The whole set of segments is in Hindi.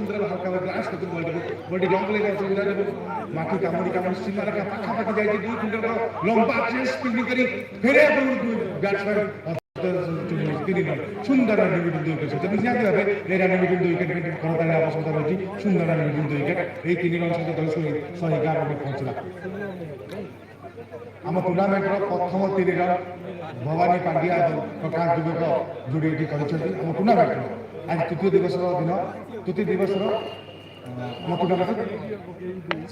सुंदर हल्का ग्लास को बॉडी लंग लेगा सुविधा देबो माटी कामुड़ी सीमा का पाखा पाखी जाई 2 फुट लंबा चेस्ट फील्डिंग करी फेरे बैट्समैन सुंदर विकेट 2 विकेट जब निहाती भाबे ए रन विकेट 2 विकेट करताले आवश्यकता रही सुंदर रन विकेट 2 विकेट ए 3 रन सहित दल 111 रन पहुंचला आम टूर्णामेंट प्रथम 3 रन भवानी पांड्या प्रकाश दुबे को जोड़ी कर टूर्णामेंट आज तृतीय दिवस दिन तृतीय दिवस टूर्णामेंट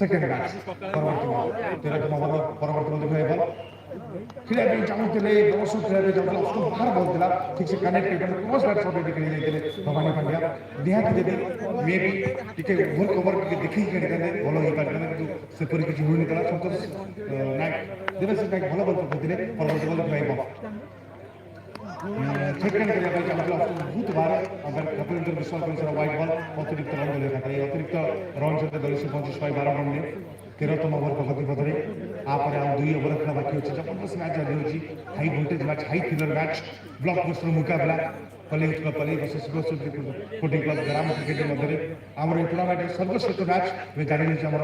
सेकेंड मैच परवर्ती 13 ओवर परवर्ती बल खेल चाहूले दर्शक खेल चाहूले अष्ट बाहर बोलता ठीक से कनेक्ट क्रॉस बैट शॉट खेली जाते भवानी पांड्या निहाती जब मे भी टी ओभर कवर देखिए खेलते भल हो पारे कि सेपरी किसी हुई ना संतोष नायक देवेश नायक भल बल पकड़े परवर्ती बल खेल सेकेंड करने चाहूँ बहुत बार कपिलेन्द्र विश्वास व्हाइट बॉल अतिरिक्त रन गले अतिरिक्त रन सहित दल से पहुंची 112 रन में 13तम ओवर प्रगति पथरे आपर आ 2 ओवर खेल बाकी अच्छे जबरदस्त मैच जारी होची high voltage match high thriller match blockbuster मुकाबला कलेज का पले वर्सेस स्पोर्टिंग क्लब ग्राम क्रिकेट मध्य आमर टूर्नामेंट सर्वश्रेष्ठ मैच में जारी होची आमर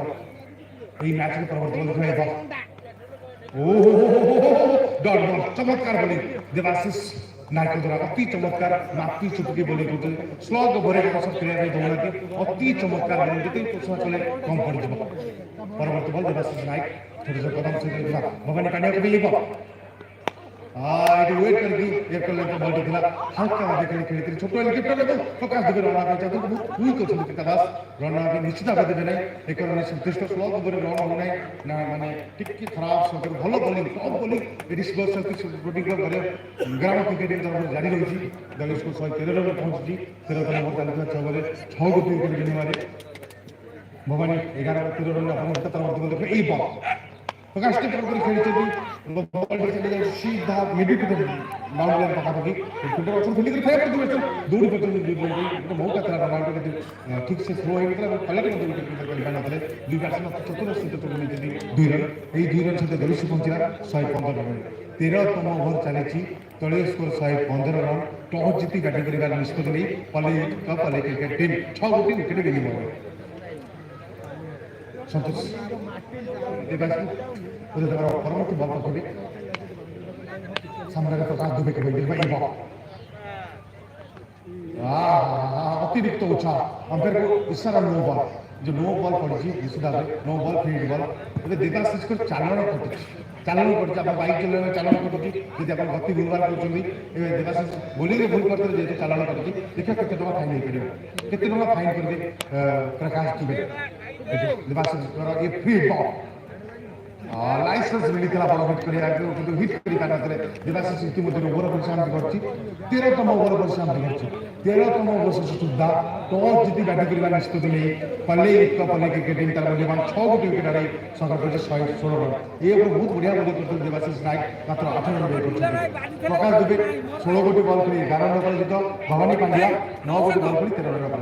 एई मैच में प्रवर्तन खेल डॉट बॉल चमत्कार बोलिंग देवाशीष नायक द्वारा अति चमत्कार मापी चुपकी बोलिंग करते स्लग भरे सब खेलिया दौना अति चमत्कार बोलिंग जिते प्रश्न चले कम पड़ परवर्ती बल देवाशीष नायक छोटे छोटे कदम से भवानी पांड्या को मिल वेट करके बॉल दिखला हल्का खेली खेली छोट विकेट प्रकाश दुबे रन आगे चाहते बहुत क्विक अच्छे कृतदास रन आगे निश्चित भाव देवे ना एक रन संतुष्ट स्लग ओवर रन हो ना माने टिके खराब सकर भल बॉलिंग टॉप बॉलिंग एडी स्लो शक्ति स्पोर्टिंग क्लब करे ग्राम क्रिकेट तरफ जारी रही दल को 113 रन पहुंची 13तम ओवर चलता 6 ओवर 6 गोटी विकेट गिनवारे भवानी 11 रन अपने तरफ देखो ए बॉल प्रकाश के तरफ खेली बॉल चले जाए सीधा मिडिल टू बाउंड्री लाइन पाखापाखि फील्डर अच्छा खेली फेर कर दिए दौड़ी पड़ते मौका था बाउंड्री के ठीक से थ्रो हो गया पलट में विकेट कर पाना दुई बैट्समैन चतुर तो नहीं 2 रन ए 2 रन सहित दल से पहुंचला 115 रन 13तम ओवर चली तले स्कोर 115 रन टॉस जीति बैटिंग कर निष्पत्ति नहीं पले क्रिकेट टीम 6 गोटी विकेट गेली संतोष परवर्ती बल पकड़े सामने प्रकाश दुबे के बल अतिरिक्त उत्साह अंपायर को इशारा नो बॉल जो नो बॉल पड़ी निश्चित भाव no ball field ball Debashish को चालन कटुच्छे आप बाइक चलाने चालन कटुच्छी यदि आप गति भूलभाल कर देवाशीष बोलिंग भूल करते जेहतु चालन कटुच्छी देखिए केते टका फाइन हो पारे केते टका फाइन करबे प्रकाश दुबे देवाशीष ये फील्ड बॉल लाइसेंस मिलता बल हिट कर हिट कर देवाशीष इतिमध्य ओवर परिश्रांति कर 13तम ओवर परिश्रांति कर 13तम ओवर सुधा टॉस जीति बैटिंग कर निष्पत्ति नहीं पले क्रिकेट टीम तार मूल्यवान 6 गोटी विकेट हारे संग्रह कर 116 रन ये बहुत बढ़िया बोलिंग करते देवाशीष नायक मात्र 8 रन कर प्रकाश दुबे 16 गोटी बॉल खेली 11 रन पर जीत भवानी पांड्या 9 गोटी बॉल खेली 13 रन पर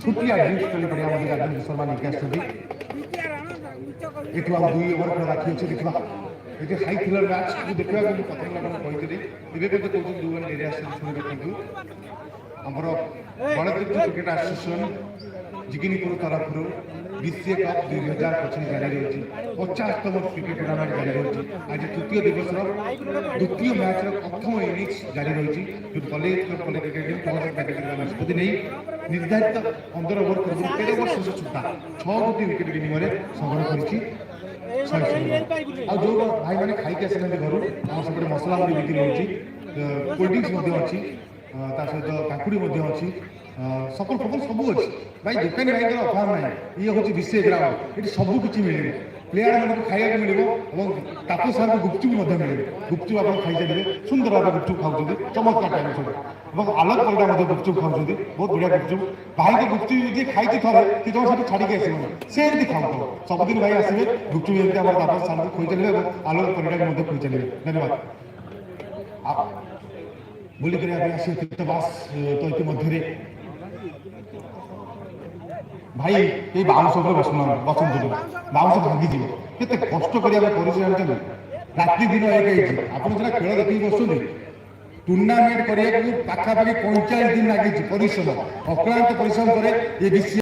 छुट्टिया ड्रिंक्स खेली पड़िया राजेंद्र शर्मा निकास एक 2 ओवर खेल बाकी अच्छे देखा ये हाई थ्रिलर मैच देखा प्रथम कहते एवं कहते कौन 2 रन एरिया शुरू देखो आमर गणतंत्र क्रिकेट एसोसिएशन जिगिनीपुर तरफ बीसीए कप 2025 जारी रही 50तम क्रिकेट टूर्नामेंट जारी रही आज तृतीय दिवस द्वितीय मैच प्रथम इनिंग्स जारी रही जो college cricket team toss batting निष्पत्ति नहीं निर्धारित 15 ओवर पूर्व 13 ओवर शेष सुधा 6 गोटी विकेट गिनिंग संग्रह कर जो भाई मैंने खाई आसना घर आम सब मसला मुड़ी बिक्री होती कोल्ड ड्रिंक्स अच्छी सहित काकुड़ी अच्छी सकल फकल सब अच्छी भाई दुकानी भाई अभाव ना ये हूँ बीसीए ग्राउंड ये सब किसी मिले प्लेयर मान खाया मिले और तापस सार गुपचुप मिले गुपचुप आप खाई चलिए सुंदर भाव गुपचुप खाऊँ चमत्कार टाइम सब और आलोक परिडा गुपचुप खाऊँ बहुत बढ़िया गुपचुप भाई के गुपचुप जी खाई थे कि तुम सब छाड़ी आस से खाऊ सबुदिन भाई आसवे गुपचुप एमती आम तापस सार खुई चलिए आलोक परिडा खुई चलिए धन्यवाद बोलिक आस तीर्थवास तो इतिमध्य भाई ये बाउंस बसना बसंत बाउंस भांगी केते कष्ट कर राति दिन एक आप खेल देखिए बसुँच टूर्णामेंट करने पाखापाखि 45 दिन लगी परिश्रम अक्लांत परिश्रम पर ये